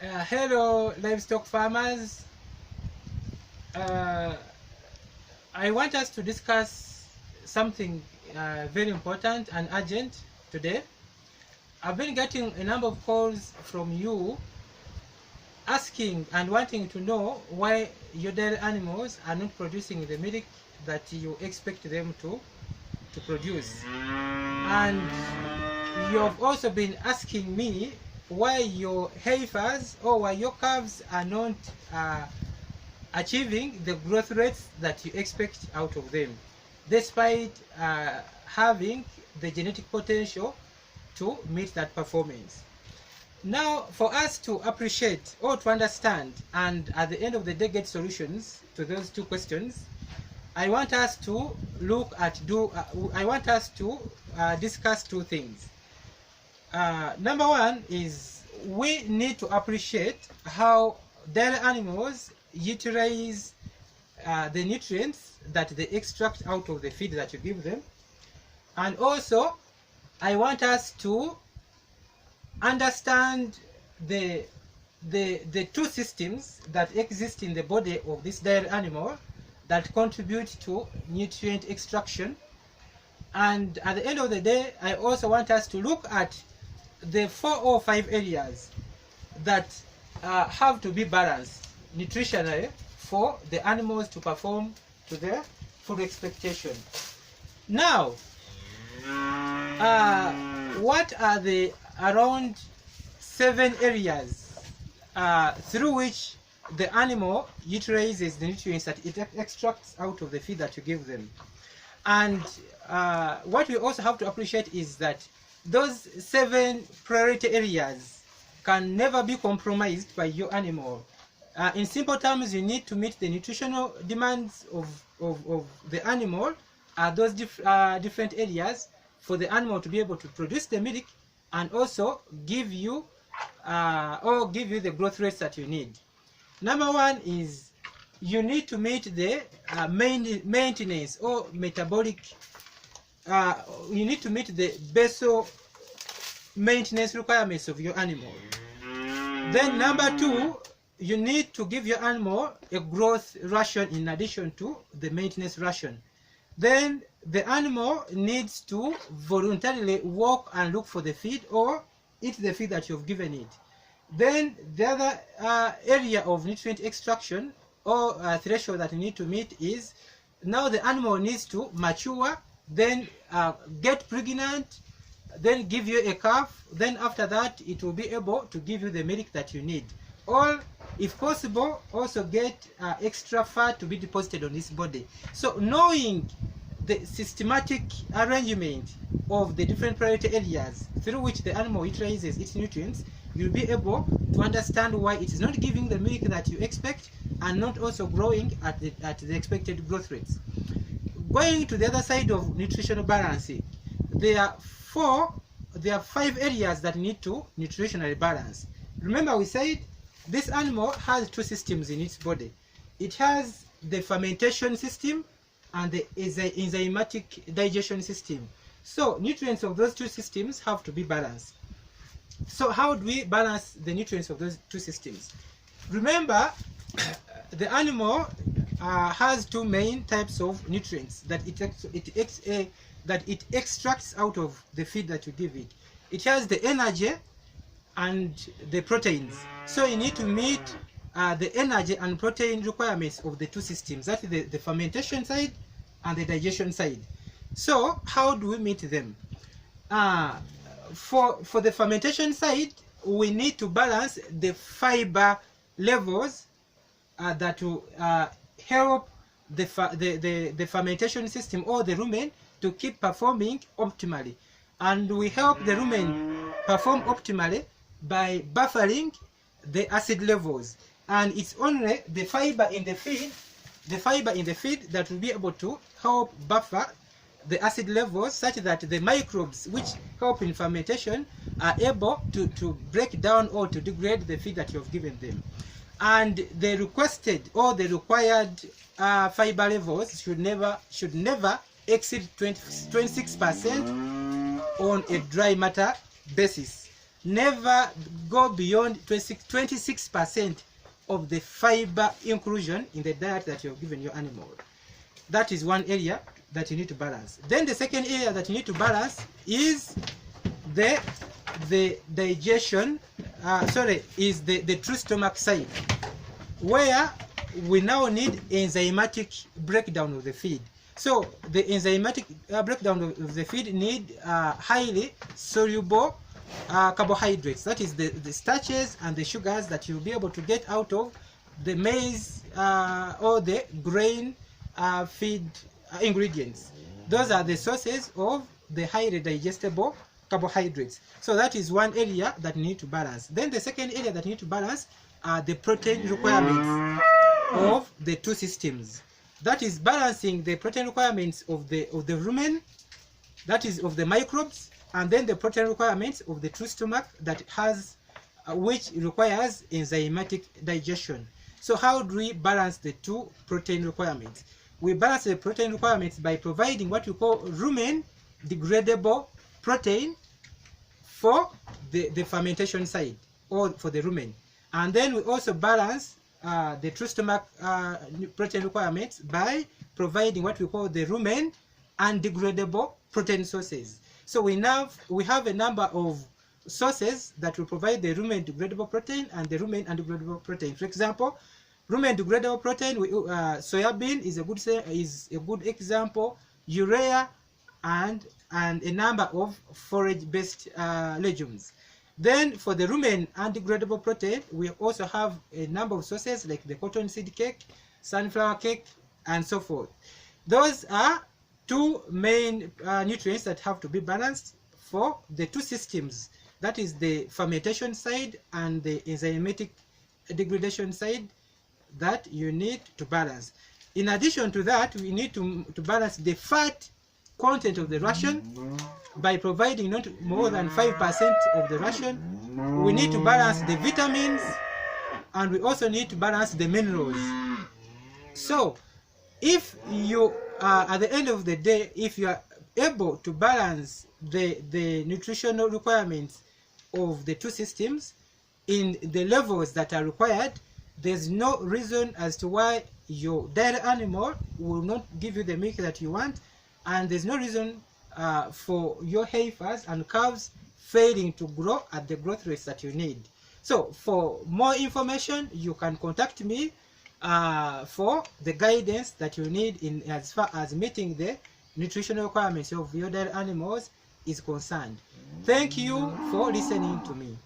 Hello, livestock farmers. I want us to discuss something very important and urgent today. I've been getting a number of calls from you asking and wanting to know why your dairy animals are not producing the milk that you expect them to produce. And you've also been asking me why your heifers or why your calves are not achieving the growth rates that you expect out of them, despite having the genetic potential to meet that performance. Now, for us to appreciate or to understand and at the end of the day get solutions to those two questions, I want us to discuss two things. Number one is we need to appreciate how dairy animals utilize the nutrients that they extract out of the feed that you give them. And also, I want us to understand the two systems that exist in the body of this dairy animal that contribute to nutrient extraction. And at the end of the day, I also want us to look at the 4 or 5 areas that have to be balanced nutritionally for the animals to perform to their full expectation. Now, what are the around 7 areas through which the animal utilizes the nutrients that it extracts out of the feed that you give them? And what we also have to appreciate is that those 7 priority areas can never be compromised by your animal. In simple terms, you need to meet the nutritional demands of the animal at those different areas for the animal to be able to produce the milk and also give you the growth rates that you need. Number one is you need to meet the maintenance or metabolic. You need to meet the basal maintenance requirements of your animal. Then number 2, you need to give your animal a growth ration in addition to the maintenance ration. Then the animal needs to voluntarily walk and look for the feed or eat the feed that you've given it. Then the other area of nutrient extraction or threshold that you need to meet is now the animal needs to mature, then get pregnant, then give you a calf, then after that it will be able to give you the milk that you need. Or if possible, also get extra fat to be deposited on this body. So knowing the systematic arrangement of the different priority areas through which the animal utilizes its nutrients, you'll be able to understand why it is not giving the milk that you expect and not also growing at the expected growth rates. Going to the other side of nutritional balancing, there are 5 areas that need to nutritionally balance. Remember, we said this animal has 2 systems in its body. It has the fermentation system and the enzymatic digestion system. So nutrients of those 2 systems have to be balanced. So how do we balance the nutrients of those 2 systems? Remember, the animal has 2 main types of nutrients that it extracts out of the feed that you give it. It has the energy and the proteins. So you need to meet the energy and protein requirements of the 2 systems. That is the fermentation side and the digestion side. So how do we meet them? For the fermentation side, we need to balance the fiber levels that will help the fermentation system or the rumen to keep performing optimally. And we help the rumen perform optimally by buffering the acid levels. And it's only the fiber in the feed that will be able to help buffer the acid levels such that the microbes which help in fermentation are able to break down or to degrade the feed that you've given them. And the requested or the required fiber levels should never exceed 26% on a dry matter basis. never go beyond 26% of the fiber inclusion in the diet that you've given your animal. That is one area that you need to balance. Then the second area that you need to balance is the digestion, is the true stomach side, where we now need enzymatic breakdown of the feed. So the enzymatic breakdown of the feed need highly soluble carbohydrates, that is the starches and the sugars that you'll be able to get out of the maize or the grain feed ingredients. Those are the sources of the highly digestible carbohydrates. So that is one area that you need to balance. Then the second area that you need to balance are the protein requirements of the two systems. That is balancing the protein requirements of the rumen, that is of the microbes, and then the protein requirements of the true stomach that has which requires enzymatic digestion. So how do we balance the two protein requirements? We balance the protein requirements by providing what we call rumen degradable protein for the fermentation side, or for the rumen. And then we also balance the true stomach protein requirements by providing what we call the rumen undegradable protein sources. So we have a number of sources that will provide the rumen degradable protein and the rumen undegradable protein. For example, rumen degradable protein, soybean is a good example, urea, and a number of forage-based legumes. Then for the rumen undegradable protein, we also have a number of sources like the cottonseed cake, sunflower cake, and so forth. Those are two main nutrients that have to be balanced for the two systems, that is the fermentation side and the enzymatic degradation side, that you need to balance. In addition to that, we need to balance the fat content of the ration by providing not more than 5% of the ration. We need to balance the vitamins, and we also need to balance the minerals. So if you at the end of the day, if you are able to balance the nutritional requirements of the two systems in the levels that are required, there's no reason as to why your dairy animal will not give you the milk that you want, and there's no reason for your heifers and calves failing to grow at the growth rates that you need. So for more information, you can contact me for the guidance that you need in as far as meeting the nutritional requirements of your dairy animals is concerned. Thank you for listening to me.